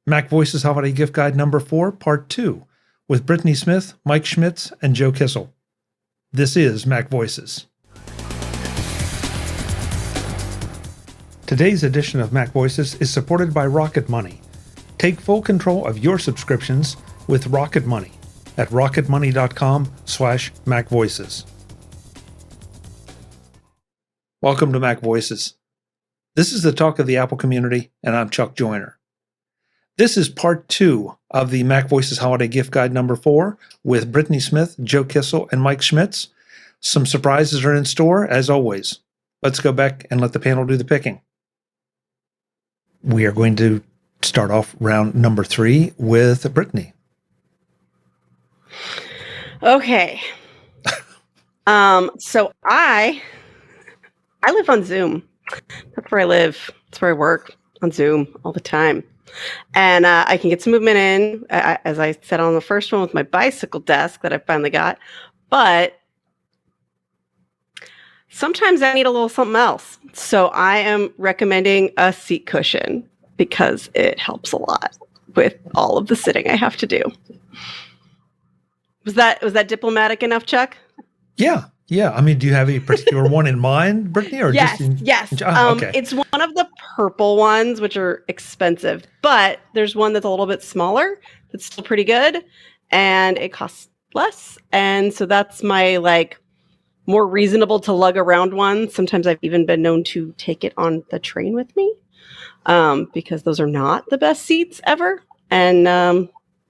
MacVoices Holiday Gift Guide number 4, Part 2, with Brittany Smith, Mike Schmitz, and Joe Kissell. This is MacVoices. Today's edition of MacVoices is supported by RocketMoney. Take full control of your subscriptions with RocketMoney at rocketmoney.com/MacVoices. Welcome to MacVoices. This is the talk of the Apple community, and I'm Chuck Joyner. This is part 2 of the MacVoices Holiday Gift Guide number 4 with Brittany Smith, Joe Kissell, and Mike Schmitz. Some surprises are in store, as always. Let's go back and let the panel do the picking. We are going to start off round number 3 with Brittany. Okay. So I live on Zoom. That's where I live. That's where I work, on Zoom all the time. And I can get some movement in, as I said on the first one, with my bicycle desk that I finally got. But sometimes I need a little something else. So I am recommending a seat cushion because it helps a lot with all of the sitting I have to do. Was that diplomatic enough, Chuck? Yeah. I mean, do you have a particular one in mind, Brittany? Or yes. Okay. It's one of the purple ones, which are expensive, but there's one that's a little bit smaller that's still pretty good, and it costs less. And so that's my more reasonable to lug around one. Sometimes I've even been known to take it on the train with me, because those are not the best seats ever. And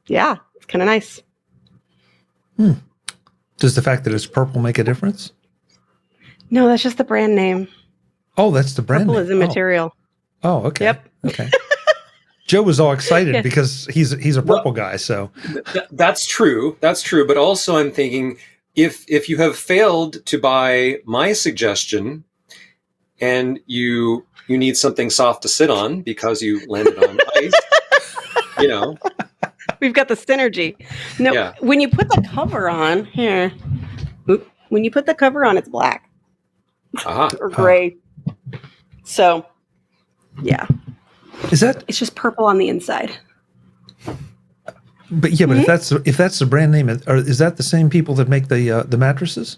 it's kind of nice. Does the fact that it's purple make a difference? No, that's just the brand name. Oh, that's the brand purple name. Is the material. Oh, okay. Yep. Okay. Joe was all excited because he's a purple guy. So that's true. That's true. But also, I'm thinking if you have failed to buy my suggestion, and you need something soft to sit on because you landed on ice, We've got the synergy. No, Yeah. When you put the cover on here, when you put the cover on, it's black or gray. So, yeah. It's just purple on the inside. But if that's the brand name, or is that the same people that make the mattresses?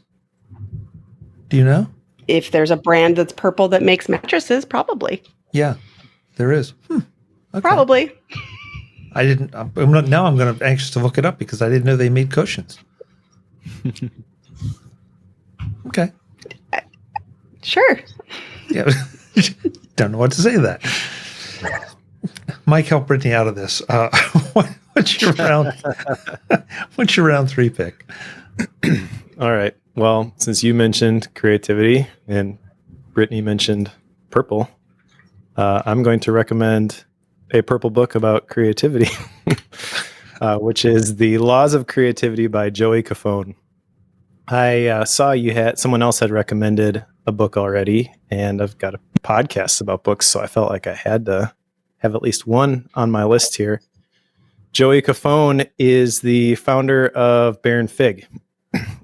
Do you know? If there's a brand that's purple that makes mattresses, probably. Yeah, there is. Okay. Probably. I didn't. Now I'm going to anxious to look it up because I didn't know they made cushions. Okay. Sure. Yeah. Don't know what to say to that. Mike, help Brittany out of this. What's your round 3 pick? All right. Well, since you mentioned creativity and Brittany mentioned purple, I'm going to recommend a purple book about creativity, which is The Laws of Creativity by Joey Kissell. I saw someone else had recommended a book already, and I've got a podcast about books, so I felt like I had to have at least one on my list here. Joey Kissell is the founder of Baron Fig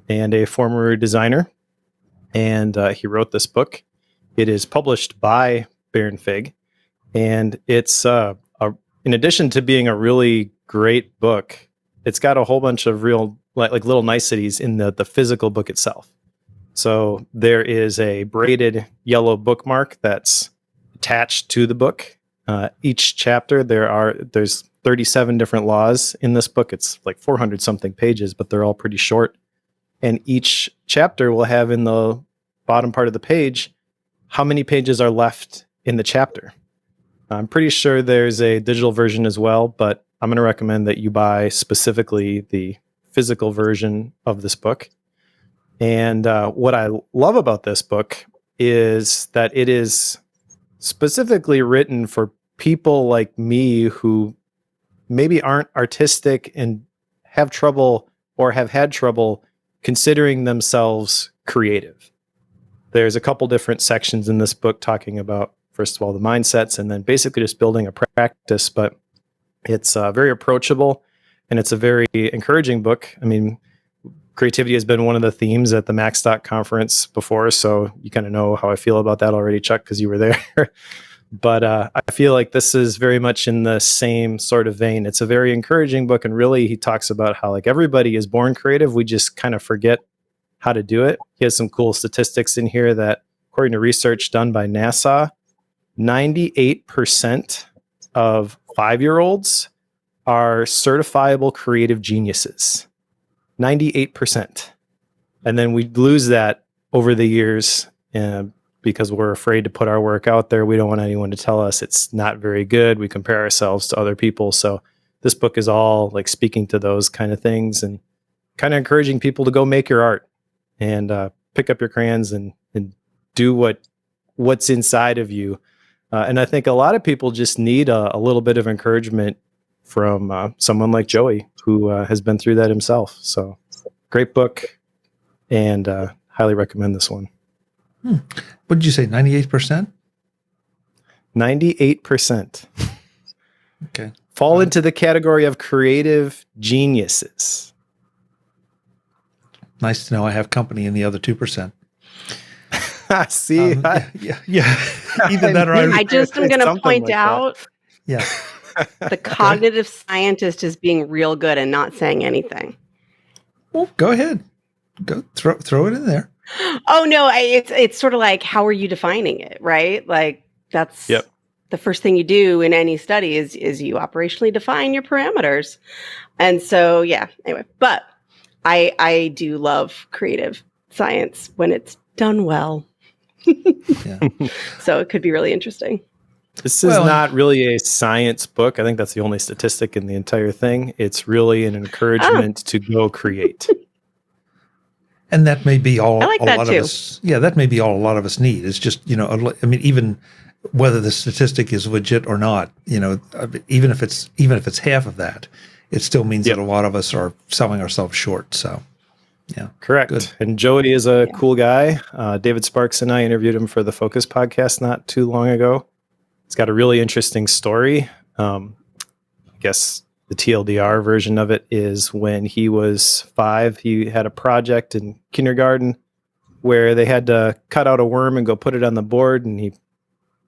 and a former designer, and he wrote this book. It is published by Baron Fig. And it's, in addition to being a really great book, it's got a whole bunch of real, like little niceties in the physical book itself. So there is a braided yellow bookmark that's attached to the book. Each chapter, there's 37 different laws in this book. It's like 400 something pages, but they're all pretty short. And each chapter will have in the bottom part of the page how many pages are left in the chapter. I'm pretty sure there's a digital version as well, but I'm going to recommend that you buy specifically the physical version of this book. And what I love about this book is that it is specifically written for people like me who maybe aren't artistic and have trouble or have had trouble considering themselves creative. There's a couple different sections in this book talking about, first of all, the mindsets, and then basically just building a practice. But it's very approachable, and it's a very encouraging book. I mean, creativity has been one of the themes at the MacStock conference before, so you kind of know how I feel about that already, Chuck, because you were there. But I feel like this is very much in the same sort of vein. It's a very encouraging book, and really he talks about how like everybody is born creative. We just kind of forget how to do it. He has some cool statistics in here that, according to research done by NASA, 98% of 5-year-olds are certifiable creative geniuses. 98%. And then we lose that over the years because we're afraid to put our work out there. We don't want anyone to tell us it's not very good. We compare ourselves to other people. So this book is all like speaking to those kind of things and kind of encouraging people to go make your art and pick up your crayons and do what's inside of you. And I think a lot of people just need a little bit of encouragement from someone like Joey, who has been through that himself. So great book, and highly recommend this one. What did you say, 98%? 98%. Okay. Fall into the category of creative geniuses. Nice to know I have company in the other 2%. See, yeah. Either that or I just am going to point like out yeah. the cognitive scientist is being real good and not saying anything. Well, go ahead. Go throw it in there. Oh no, it's sort of like, how are you defining it, right? Like that's the first thing you do in any study is you operationally define your parameters. And so anyway, but I do love creative science when it's done well. So it could be really interesting. This is not really a science book. I think that's the only statistic in the entire thing. It's really an encouragement to go create. And that may be all I like a that lot too. of us. Yeah, that may be all a lot of us need. It's just, I mean, even whether the statistic is legit or not, even if it's half of that, it still means that a lot of us are selling ourselves short. So, yeah, correct. Good. And Joey is a cool guy. David Sparks and I interviewed him for the Focus podcast not too long ago. It's got a really interesting story. I guess the TLDR version of it is when he was 5, he had a project in kindergarten where they had to cut out a worm and go put it on the board, and he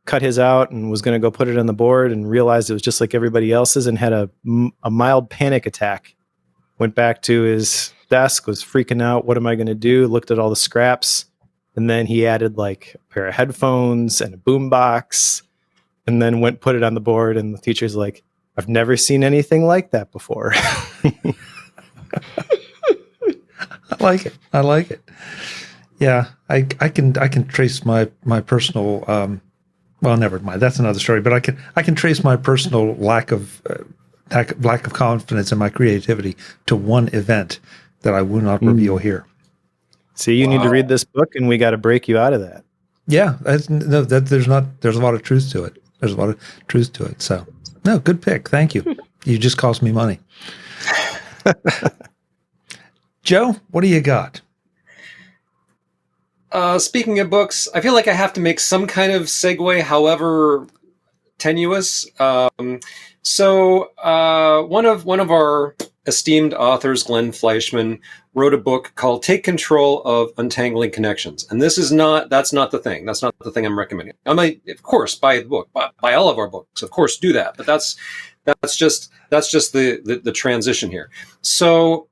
cut his out and was going to go put it on the board and realized it was just like everybody else's and had a mild panic attack. Went back to his desk, was freaking out. What am I going to do? Looked at all the scraps, and then he added like a pair of headphones and a boombox, and then went put it on the board, and the teacher's like, I've never seen anything like that before. I like it. Yeah, I can trace my personal. Well, never mind. That's another story. But I can trace my personal lack of confidence in my creativity to one event that I will not reveal here. See, you need to read this book, and we got to break you out of that. Yeah, there's a lot of truth to it. There's a lot of truth to it. So, no, good pick. Thank you. You just cost me money. Joe, what do you got? Speaking of books, I feel like I have to make some kind of segue, however tenuous. So one of our esteemed authors, Glenn Fleishman, wrote a book called "Take Control of Untangling Connections," and that's not the thing. That's not the thing I'm recommending. I might, of course, buy the book, buy all of our books, of course, do that. But that's just the transition here. So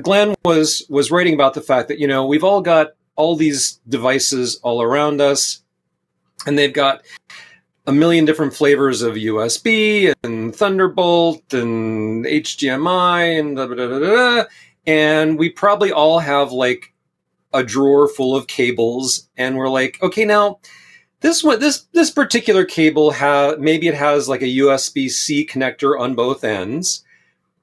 Glenn was writing about the fact that we've all got all these devices all around us, and they've got a million different flavors of USB and Thunderbolt and HDMI and blah, blah, blah, blah, blah. And we probably all have like a drawer full of cables, and we're like, okay, now this particular cable maybe it has like a USB-C connector on both ends,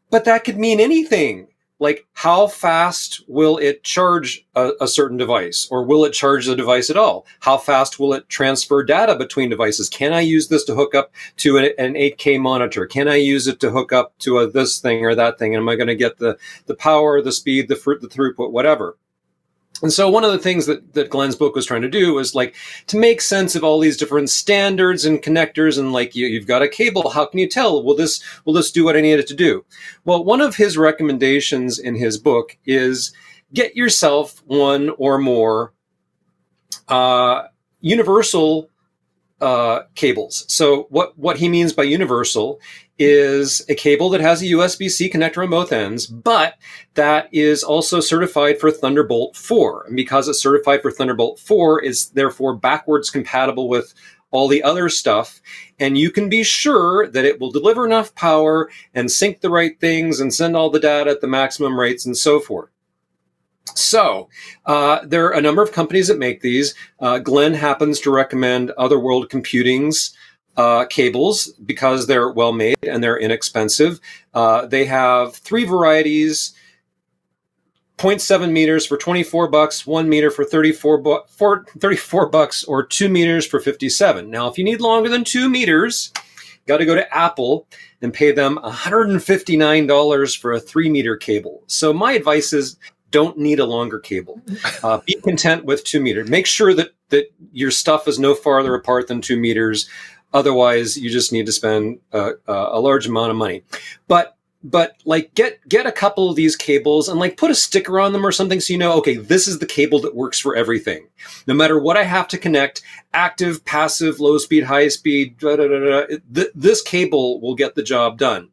but that could mean anything. Like, how fast will it charge a certain device? Or will it charge the device at all? How fast will it transfer data between devices? Can I use this to hook up to an 8K monitor? Can I use it to hook up to this thing or that thing? And am I going to get the power, the speed, the throughput, whatever? And so one of the things that Glenn's book was trying to do was like to make sense of all these different standards and connectors, and like you've got a cable. How can you tell? Will this do what I need it to do? Well, one of his recommendations in his book is get yourself one or more universal cables. So what he means by universal is a cable that has a USB-C connector on both ends, but that is also certified for Thunderbolt 4. And because it's certified for Thunderbolt 4, it's therefore backwards compatible with all the other stuff. And you can be sure that it will deliver enough power and sync the right things and send all the data at the maximum rates and so forth. So there are a number of companies that make these. Glenn happens to recommend Otherworld Computing's cables because they're well made and they're inexpensive. They have 3 varieties: 0.7 meters for $24, 1 meter for $34, or 2 meters for $57. Now, if you need longer than 2 meters, you got to go to Apple and pay them $159 for a 3-meter cable. So my advice is, don't need a longer cable. Be content with 2 meters. Make sure that your stuff is no farther apart than 2 meters. Otherwise, you just need to spend a large amount of money. But like get a couple of these cables and like put a sticker on them or something so you know, okay, this is the cable that works for everything. No matter what I have to connect, active, passive, low speed, high speed, this cable will get the job done.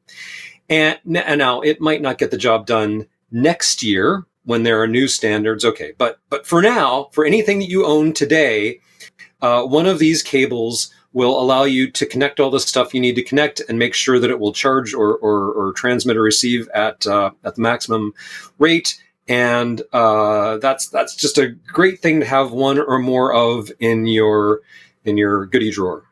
And now it might not get the job done next year when there are new standards. Okay, but for now, for anything that you own today, one of these cables will allow you to connect all the stuff you need to connect and make sure that it will charge or transmit or receive at the maximum rate. And that's just a great thing to have one or more of in your goodie drawer.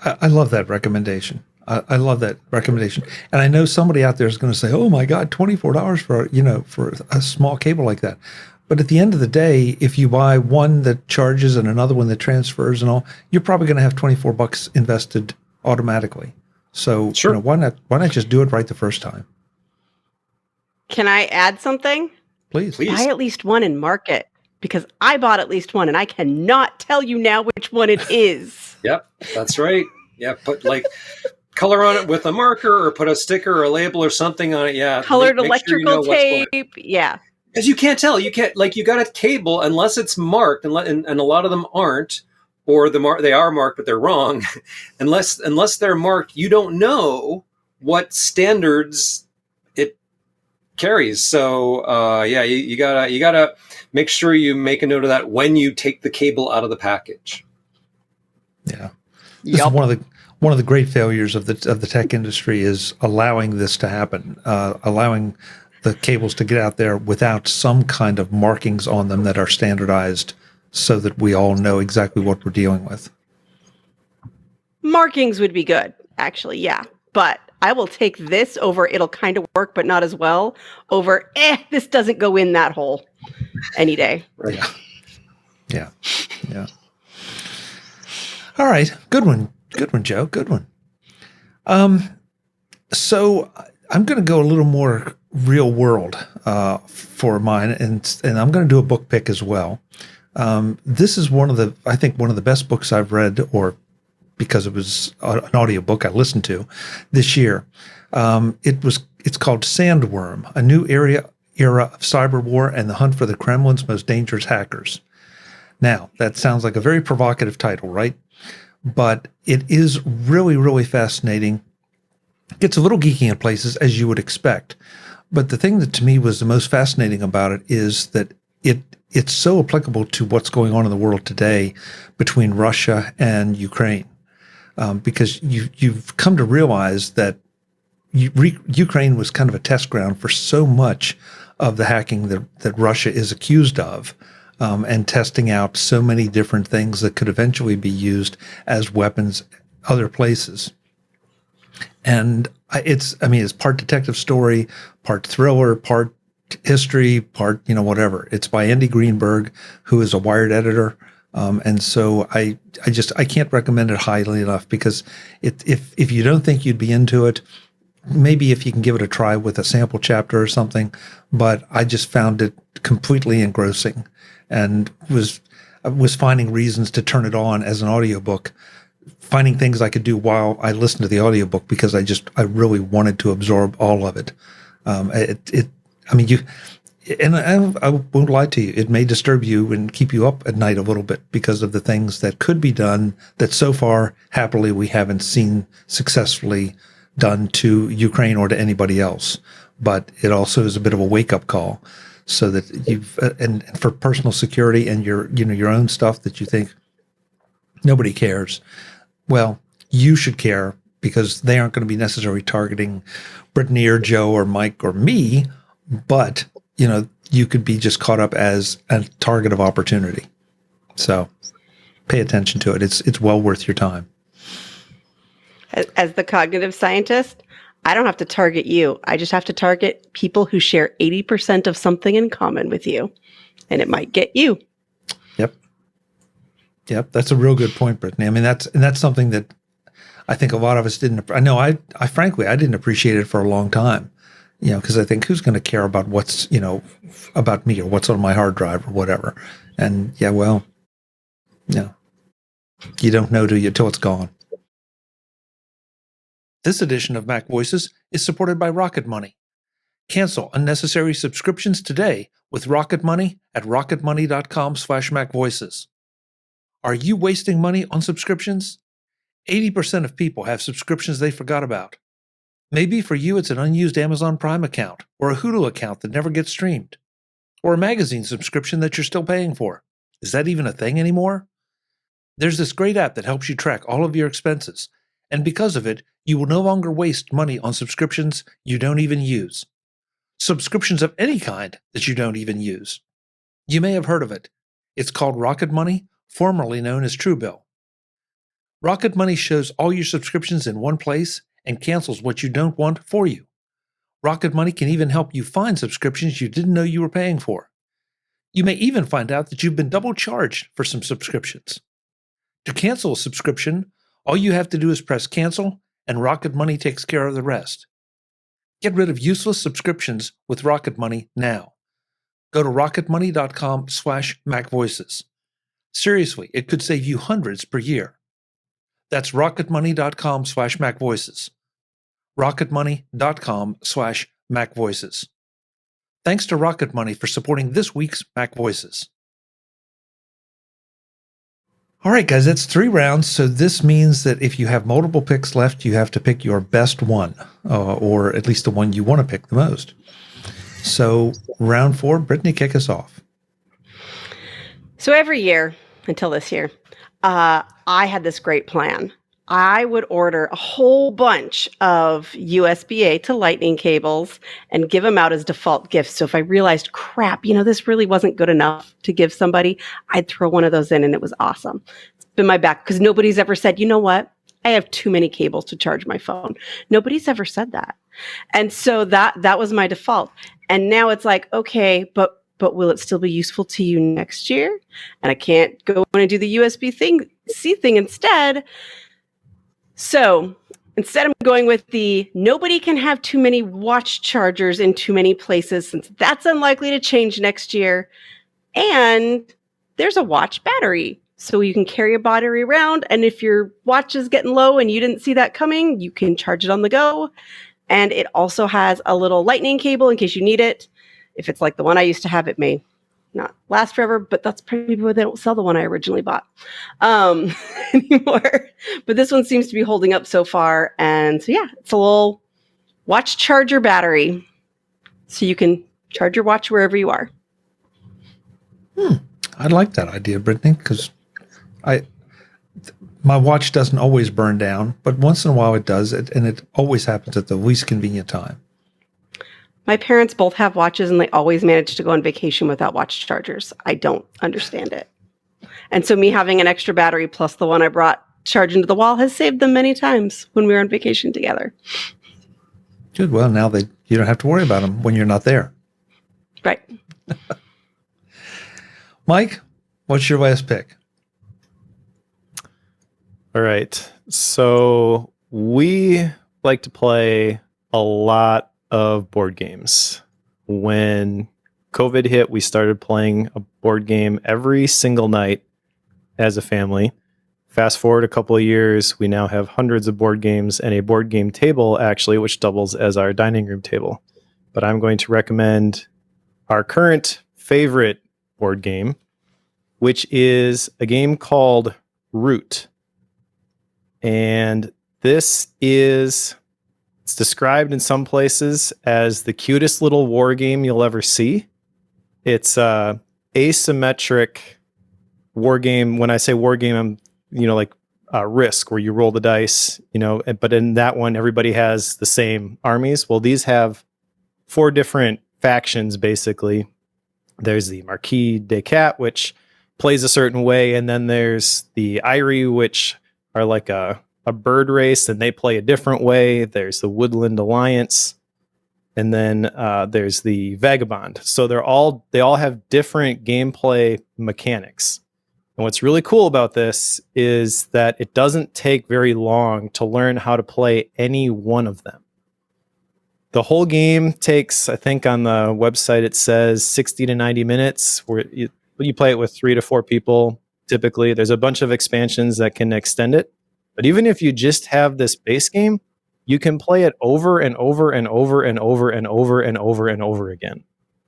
I love that recommendation. I love that recommendation. And I know somebody out there is going to say, "Oh my God, $24 for a small cable like that." But at the end of the day, if you buy one that charges and another one that transfers and all, you're probably going to have $24 invested automatically. So sure. Why not just do it right the first time? Can I add something? Please. Buy at least one and mark it, because I bought at least one and I cannot tell you now which one it is. Yep, that's right. Yeah, put like color on it with a marker or put a sticker or a label or something on it. Yeah. Colored make electrical sure you know tape. Yeah. Because you can't tell. You can't, like, you got a cable unless it's marked, and a lot of them aren't, or they are marked but they're wrong. unless they're marked, you don't know what standards it carries. So you gotta make sure you make a note of that when you take the cable out of the package. Yeah, this is one of the great failures of the tech industry is allowing this to happen, allowing the cables to get out there without some kind of markings on them that are standardized so that we all know exactly what we're dealing with. Markings would be good, actually, yeah. But I will take this over, it'll kind of work, but not as well, over, this doesn't go in that hole any day. Right. Yeah. All right. Good one, Joe. Good one. So I'm going to go a little more real world for mine, and I'm going to do a book pick as well. This is one of the best books I've read, or because it was an audiobook I listened to this year. It's called Sandworm: A New Era of Cyber War and the Hunt for the Kremlin's Most Dangerous Hackers. Now, that sounds like a very provocative title, right? But it is really, really fascinating. It gets a little geeky in places, as you would expect. But the thing that to me was the most fascinating about it is that it's so applicable to what's going on in the world today between Russia and Ukraine, because you've come to realize that Ukraine was kind of a test ground for so much of the hacking that Russia is accused of, and testing out so many different things that could eventually be used as weapons other places. And it's part detective story, part thriller, part history, part, whatever. It's by Andy Greenberg, who is a Wired editor. And so I can't recommend it highly enough, because if you don't think you'd be into it, maybe if you can give it a try with a sample chapter or something, but I just found it completely engrossing and was finding reasons to turn it on as an audiobook, finding things I could do while I listened to the audiobook, because I really wanted to absorb all of it. and I won't lie to you, it may disturb you and keep you up at night a little bit because of the things that could be done that so far, happily, we haven't seen successfully done to Ukraine or to anybody else. But it also is a bit of a wake-up call, so that you've and for personal security and your own stuff that you think nobody cares. Well, you should care, because they aren't going to be necessarily targeting Brittany or Joe or Mike or me, but you could be just caught up as a target of opportunity. So pay attention to it. It's well worth your time. As the cognitive scientist, I don't have to target you. I just have to target people who share 80% of something in common with you, and it might get you. Yep. That's a real good point, Brittany. I mean, that's something that I think a lot of us didn't. I know I frankly, I didn't appreciate it for a long time, because I think, who's going to care about what's, about me or what's on my hard drive or whatever. And you don't know till it's gone. This edition of Mac Voices is supported by RocketMoney. Cancel unnecessary subscriptions today with RocketMoney at rocketmoney.com/MacVoices. Are you wasting money on subscriptions? 80% of people have subscriptions they forgot about. Maybe for you it's an unused Amazon Prime account or a Hulu account that never gets streamed, or a magazine subscription that you're still paying for. Is that even a thing anymore? There's this great app that helps you track all of your expenses, and because of it, you will no longer waste money on subscriptions you don't even use. Subscriptions of any kind that you don't even use. You may have heard of it. It's called RocketMoney, formerly known as Truebill. RocketMoney shows all your subscriptions in one place and cancels what you don't want for you. RocketMoney can even help you find subscriptions you didn't know you were paying for. You may even find out that you've been double charged for some subscriptions. To cancel a subscription, all you have to do is press cancel, and RocketMoney takes care of the rest. Get rid of useless subscriptions with RocketMoney now. Go to rocketmoney.com/MacVoices. Seriously, it could save you hundreds per year. That's rocketmoney.com/MacVoices. rocketmoney.com/MacVoices. Thanks to RocketMoney for supporting this week's Mac Voices. All right, guys, that's 3 rounds. So this means that if you have multiple picks left, you have to pick your best one, or at least the one you want to pick the most. So round 4, Brittany, kick us off. So every year, until this year, I had this great plan. I would order a whole bunch of USB-A to Lightning cables and give them out as default gifts. So if I realized, crap, this really wasn't good enough to give somebody, I'd throw one of those in, and it was awesome. It's been my back, because nobody's ever said, you know what? I have too many cables to charge my phone. Nobody's ever said that. And so that was my default. And now it's like, okay, but will it still be useful to you next year? And I can't go in and do the USB-C thing instead. So instead, I'm going with the nobody can have too many watch chargers in too many places, since that's unlikely to change next year. And there's a watch battery, so you can carry a battery around. And if your watch is getting low and you didn't see that coming, you can charge it on the go. And it also has a little lightning cable in case you need it. If it's like the one I used to have, it may not last forever, but that's probably why they don't sell the one I originally bought anymore. But this one seems to be holding up so far. And so, yeah, it's a little watch charger battery, so you can charge your watch wherever you are. I like that idea, Brittany, because my watch doesn't always burn down, but once in a while it does, and it always happens at the least convenient time. My parents both have watches, and they always manage to go on vacation without watch chargers. I don't understand it. And so me having an extra battery plus the one I brought charging to the wall has saved them many times when we were on vacation together. Good. Well, now you don't have to worry about them when you're not there. Right. Mike, what's your last pick? All right. So we like to play a lot of board games. When COVID hit, we started playing a board game every single night as a family. Fast forward a couple of years, we now have hundreds of board games and a board game table, actually, which doubles as our dining room table. But I'm going to recommend our current favorite board game, which is a game called Root. And this is, it's described in some places as the cutest little war game you'll ever see. It's a asymmetric war game. When I say war game, I'm, like Risk, where you roll the dice, but in that one, everybody has the same armies. Well, these have 4 different factions, basically. There's the Marquis des Cats, which plays a certain way, and then there's the Eyrie, which are like a bird race, and they play a different way. There's the Woodland Alliance, and then there's the Vagabond. So they all have different gameplay mechanics. And what's really cool about this is that it doesn't take very long to learn how to play any one of them. The whole game takes, I think on the website it says 60 to 90 minutes, where you play it with 3 to 4 people. Typically, there's a bunch of expansions that can extend it. But even if you just have this base game, you can play it over and over and over and over and over and over and over again.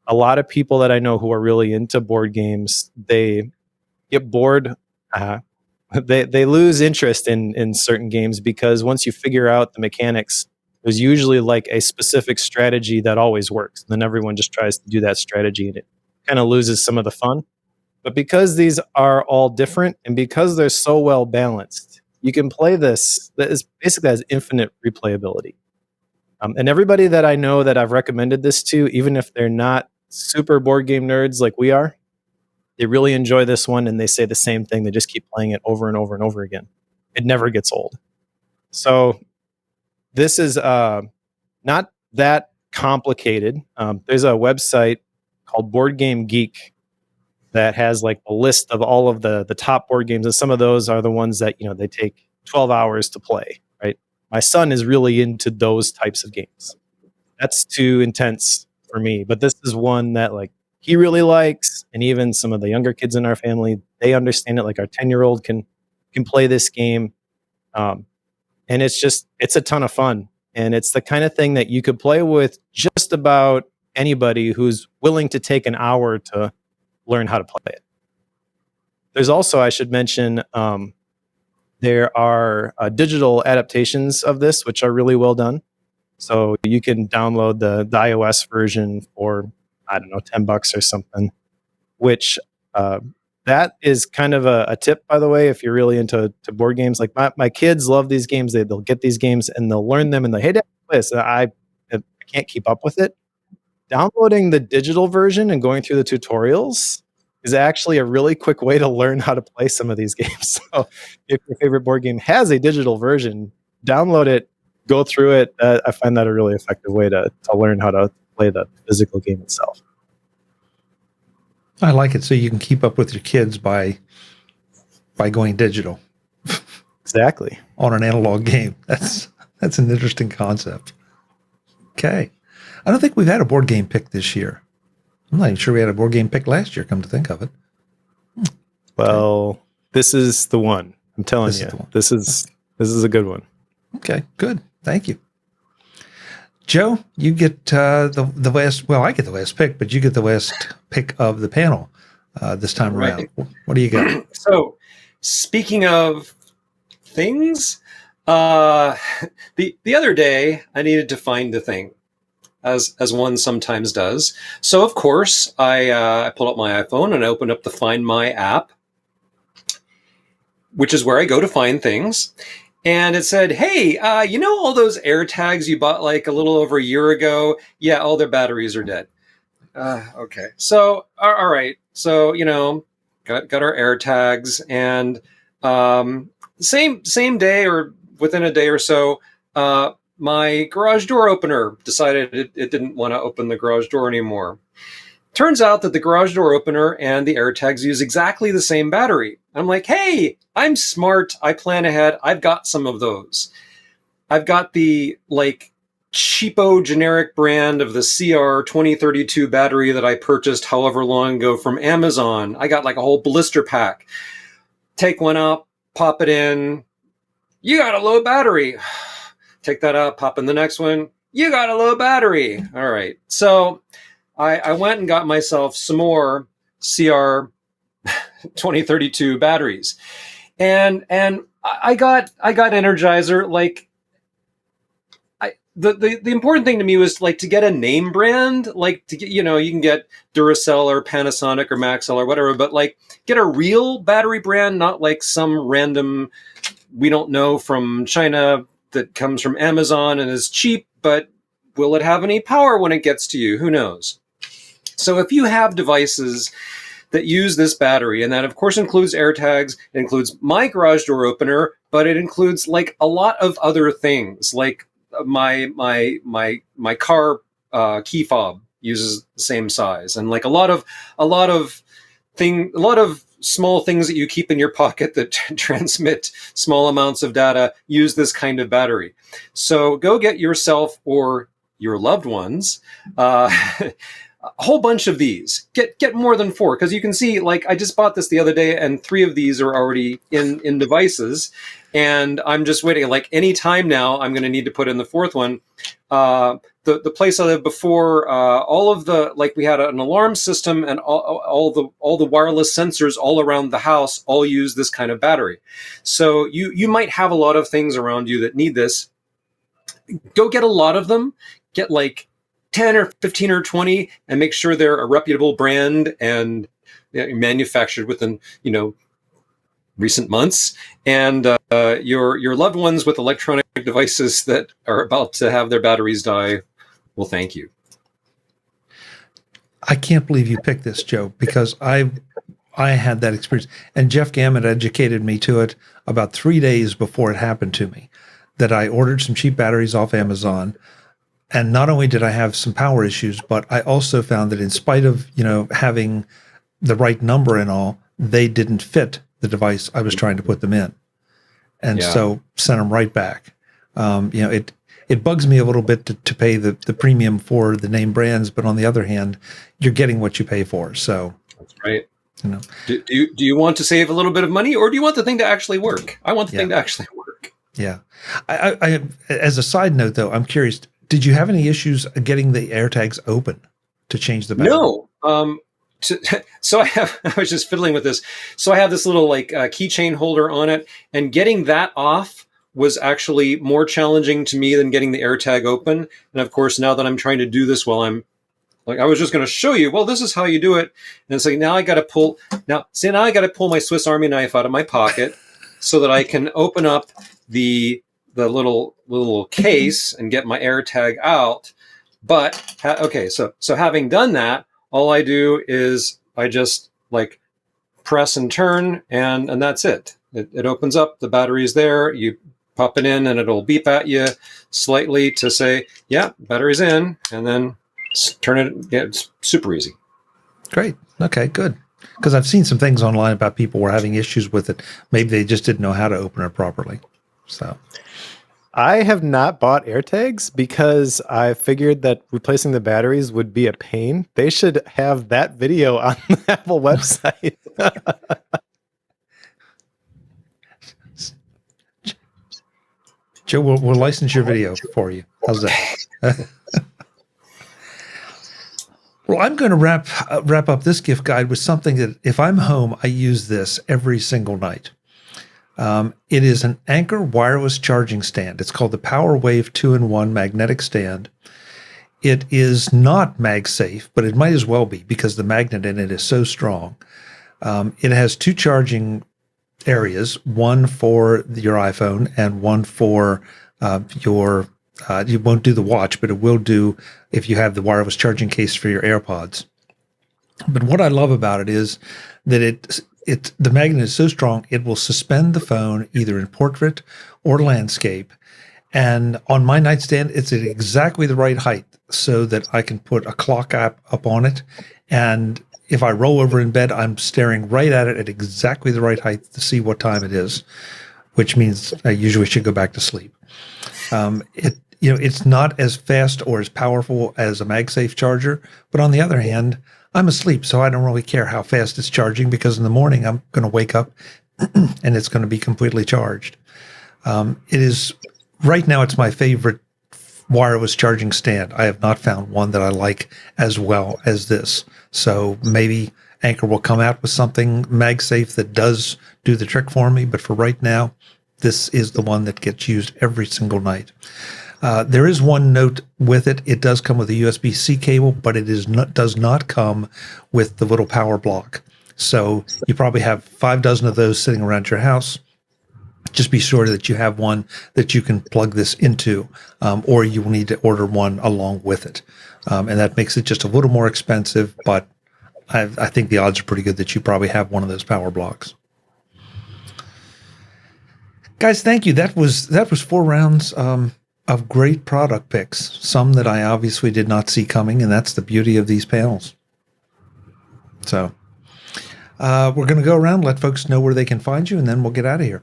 A lot of people that I know who are really into board games, they get bored. They lose interest in certain games because once you figure out the mechanics, there's usually like a specific strategy that always works. And then everyone just tries to do that strategy and it kind of loses some of the fun. But because these are all different and because they're so well balanced, you can play this. That is basically has infinite replayability. And everybody that I know that I've recommended this to, even if they're not super board game nerds like we are, they really enjoy this one and they say the same thing. They just keep playing it over and over and over again. It never gets old. So this is not that complicated. There's a website called Board Game Geek that has like a list of all of the top board games. And some of those are the ones that, they take 12 hours to play, right? My son is really into those types of games. That's too intense for me. But this is one that like he really likes. And even some of the younger kids in our family, they understand it. Like our 10-year-old can play this game. And it's a ton of fun. And it's the kind of thing that you could play with just about anybody who's willing to take an hour to learn how to play it. There's also, I should mention, there are digital adaptations of this, which are really well done. So you can download the iOS version for, I don't know, $10 or something, which that is kind of a tip, by the way, if you're really into board games. Like my kids love these games. They'll get these games and they'll learn them and hey, Dad, play this. I can't keep up with it. Downloading the digital version and going through the tutorials is actually a really quick way to learn how to play some of these games. So if your favorite board game has a digital version, download it, go through it. I find that a really effective way to learn how to play the physical game itself. I like it. So you can keep up with your kids by going digital. Exactly. On an analog game. That's an interesting concept. Okay. I don't think we've had a board game pick this year. I'm not even sure we had a board game pick last year, come to think of it. Well, this is the one. I'm telling you. This is a good one. Okay, good. Thank you. Joe, you get the last, well, I get the last pick, but you get the last pick of the panel this time around. What do you got? So, speaking of things, the other day I needed to find a thing, as one sometimes does. So, of course, I pulled up my iPhone and I opened up the Find My app, which is where I go to find things. And it said, hey, all those AirTags you bought like a little over a year ago? Yeah, all their batteries are dead. Okay. So, all right. So, got our AirTags, and same day or within a day or so, my garage door opener decided it didn't want to open the garage door anymore. Turns out that the garage door opener and the AirTags use exactly the same battery. I'm like, hey, I'm smart. I plan ahead. I've got some of those. I've got the cheapo generic brand of the CR 2032 battery that I purchased however long ago from Amazon. I got like a whole blister pack. Take one out, pop it in. You got a low battery. Take that out, pop in the next one. You got a low battery. All right. So I went and got myself some more CR 2032 batteries, and I got Energizer. Like, the important thing to me was like to get a name brand, like to get, you can get Duracell or Panasonic or Maxell or whatever, but like get a real battery brand, not like some random we don't know from China that comes from Amazon and is cheap, but will it have any power when it gets to you? Who knows? So if you have devices that use this battery, and that of course includes AirTags, it includes my garage door opener, but it includes like a lot of other things, like my car key fob uses the same size, and like a lot of small things that you keep in your pocket that transmit small amounts of data use this kind of battery. So go get yourself or your loved ones a whole bunch of these. Get more than 4, because you can see, like, I just bought this the other day and 3 of these are already in devices, and I'm just waiting. Like, any time now I'm going to need to put in the 4th one. The place I lived before, all of the, like, we had an alarm system, and all the wireless sensors all around the house all use this kind of battery. So you might have a lot of things around you that need this. Go get a lot of them. Get like 10 or 15 or 20, and make sure they're a reputable brand and manufactured within recent months, and your loved ones with electronic devices that are about to have their batteries die will thank you. I can't believe you picked this, Joe, because I had that experience, and Jeff Gammon educated me to it about 3 days before it happened to me, that I ordered some cheap batteries off Amazon. And not only did I have some power issues, but I also found that in spite of, having the right number and all, they didn't fit the device I was trying to put them in. And so sent them right back. It bugs me a little bit to pay the premium for the name brands, but on the other hand, you're getting what you pay for. So that's right. Do you want to save a little bit of money, or do you want the thing to actually work? I want the thing to actually work. Yeah. I as a side note, though, I'm curious, did you have any issues getting the AirTags open to change the battery? No. So I was just fiddling with this. So I have this little keychain holder on it, and getting that off was actually more challenging to me than getting the AirTag open. And of course, now that I'm trying to do this while I'm like, I was just going to show you, well, this is how you do it. And it's like, now I got to pull my Swiss Army knife out of my pocket so that I can open up the little case and get my AirTag out. But so having done that, all I do is I just like press and turn, and that's it. It opens up, the battery's there, you pop it in, and it'll beep at you slightly to say, yeah, battery's in, and then turn it. Yeah, it's super easy. Great. Okay, good. Because I've seen some things online about people were having issues with it. Maybe they just didn't know how to open it properly. So I have not bought AirTags because I figured that replacing the batteries would be a pain. They should have that video on the Apple website. Joe, we'll license your video for you. How's that? Well, I'm going to wrap up this gift guide with something that, if I'm home, I use this every single night. It is an Anker wireless charging stand. It's called the PowerWave 2-in-1 magnetic stand. It is not MagSafe, but it might as well be because the magnet in it is so strong. It has 2 charging areas, one for your iPhone and one for your, you won't do the watch, but it will do if you have the wireless charging case for your AirPods. But what I love about it is that the magnet is so strong, it will suspend the phone either in portrait or landscape. And on my nightstand, it's at exactly the right height so that I can put a clock app up on it. And if I roll over in bed, I'm staring right at it at exactly the right height to see what time it is, which means I usually should go back to sleep. It's not as fast or as powerful as a MagSafe charger, but on the other hand, I'm asleep, so I don't really care how fast it's charging because in the morning I'm going to wake up and it's going to be completely charged. It is right now. It's my favorite wireless charging stand. I have not found one that I like as well as this. So maybe Anker will come out with something MagSafe that does do the trick for me. But for right now, this is the one that gets used every single night. There is one note with it. It does come with a USB-C cable, but it does not come with the little power block. So you probably have 5 dozen of those sitting around your house. Just be sure that you have one that you can plug this into, or you will need to order one along with it. And that makes it just a little more expensive, but I think the odds are pretty good that you probably have one of those power blocks. Guys, thank you. That was 4 rounds of great product picks, some that I obviously did not see coming, and that's the beauty of these panels. So we're going to go around, let folks know where they can find you, and then we'll get out of here.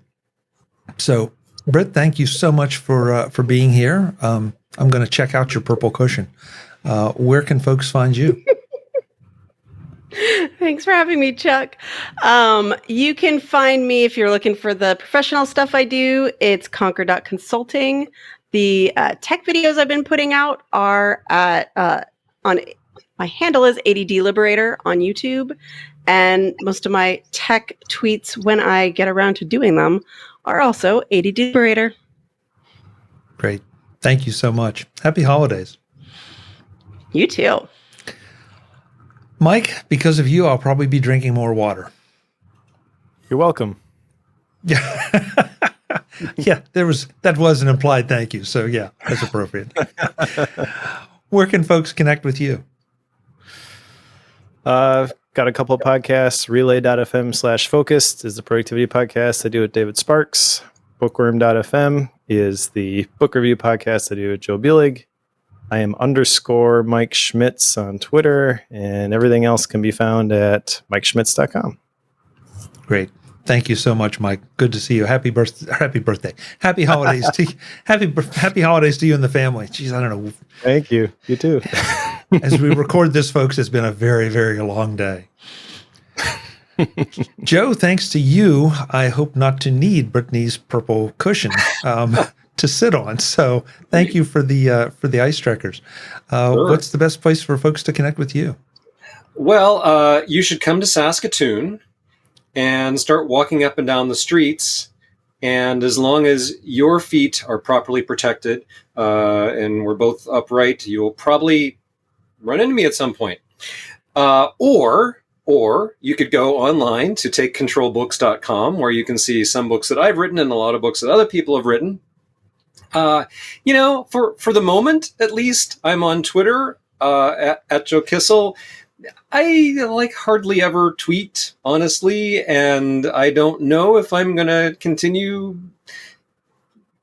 So, Britt, thank you so much for being here. I'm going to check out your purple cushion. Where can folks find you? Thanks for having me, Chuck. You can find me if you're looking for the professional stuff I do. It's conquer.consulting. The tech videos I've been putting out are on my handle is ADD Liberator on YouTube. And most of my tech tweets, when I get around to doing them, are also ADD Liberator. Great. Thank you so much. Happy holidays. You too. Mike, because of you, I'll probably be drinking more water. You're welcome. Yeah. Yeah, that was an implied thank you. So yeah, that's appropriate. Where can folks connect with you? Got a couple of podcasts. Relay.fm/focused is the productivity podcast I do with David Sparks. Bookworm.fm is the book review podcast I do with Joe Bielig. I am _ Mike Schmitz on Twitter, and everything else can be found at MikeSchmitz.com. Great. Thank you so much, Mike. Good to see you. Happy birthday. Happy holidays to happy holidays to you and the family. Jeez, I don't know. Thank you. You too. As we record this, folks, it's been a very, very long day. Joe, thanks to you, I hope not to need Brittany's purple cushion to sit on. So thank you for the ice trackers. Sure. What's the best place for folks to connect with you? Well, you should come to Saskatoon and start walking up and down the streets. And as long as your feet are properly protected and we're both upright, you'll probably run into me at some point. Or you could go online to takecontrolbooks.com, where you can see some books that I've written and a lot of books that other people have written. For the moment, at least, I'm on Twitter at Joe Kissell. I hardly ever tweet, honestly, and I don't know if I'm going to continue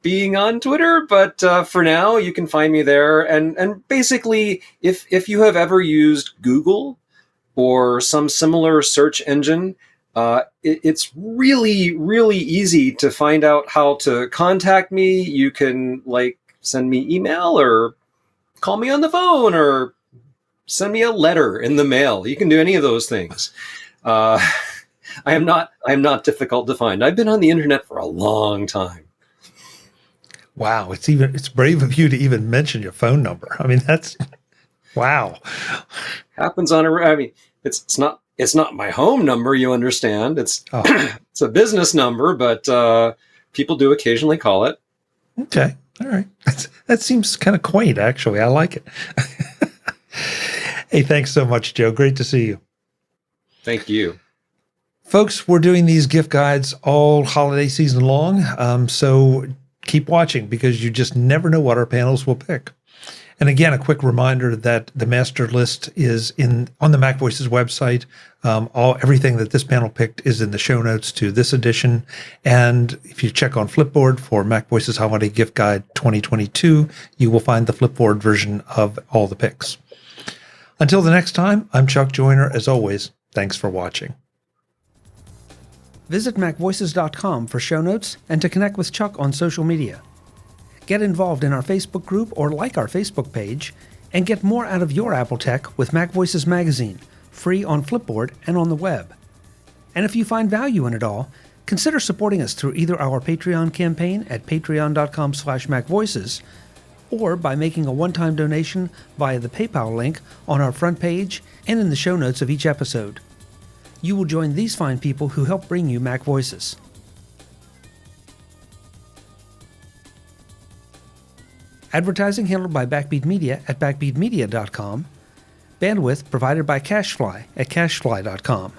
being on Twitter, but for now, you can find me there. And basically, if you have ever used Google or some similar search engine, it's really, really easy to find out how to contact me. You can send me email or call me on the phone or send me a letter in the mail. You can do any of those things. I am not difficult to find. I've been on the internet for a long time. Wow, it's brave of you to even mention your phone number. I mean, that's wow. Happens on it's not my home number, you understand. It's it's a business number, but people do occasionally call it. Okay. All right. That seems kind of quaint, actually. I like it. Hey, thanks so much, Joe. Great to see you. Thank you. Folks, we're doing these gift guides all holiday season long, so keep watching because you just never know what our panels will pick. And again, a quick reminder that the master list is on the MacVoices website. Everything that this panel picked is in the show notes to this edition. And if you check on Flipboard for MacVoices Holiday Gift Guide 2022, you will find the Flipboard version of all the picks. Until the next time, I'm Chuck Joyner. As always, thanks for watching. Visit MacVoices.com for show notes and to connect with Chuck on social media. Get involved in our Facebook group or like our Facebook page, and get more out of your Apple tech with MacVoices Magazine, free on Flipboard and on the web. And if you find value in it all, consider supporting us through either our Patreon campaign at patreon.com/MacVoices or by making a one-time donation via the PayPal link on our front page and in the show notes of each episode. You will join these fine people who help bring you Mac Voices. Advertising handled by Backbeat Media at backbeatmedia.com. Bandwidth provided by CashFly at cashfly.com.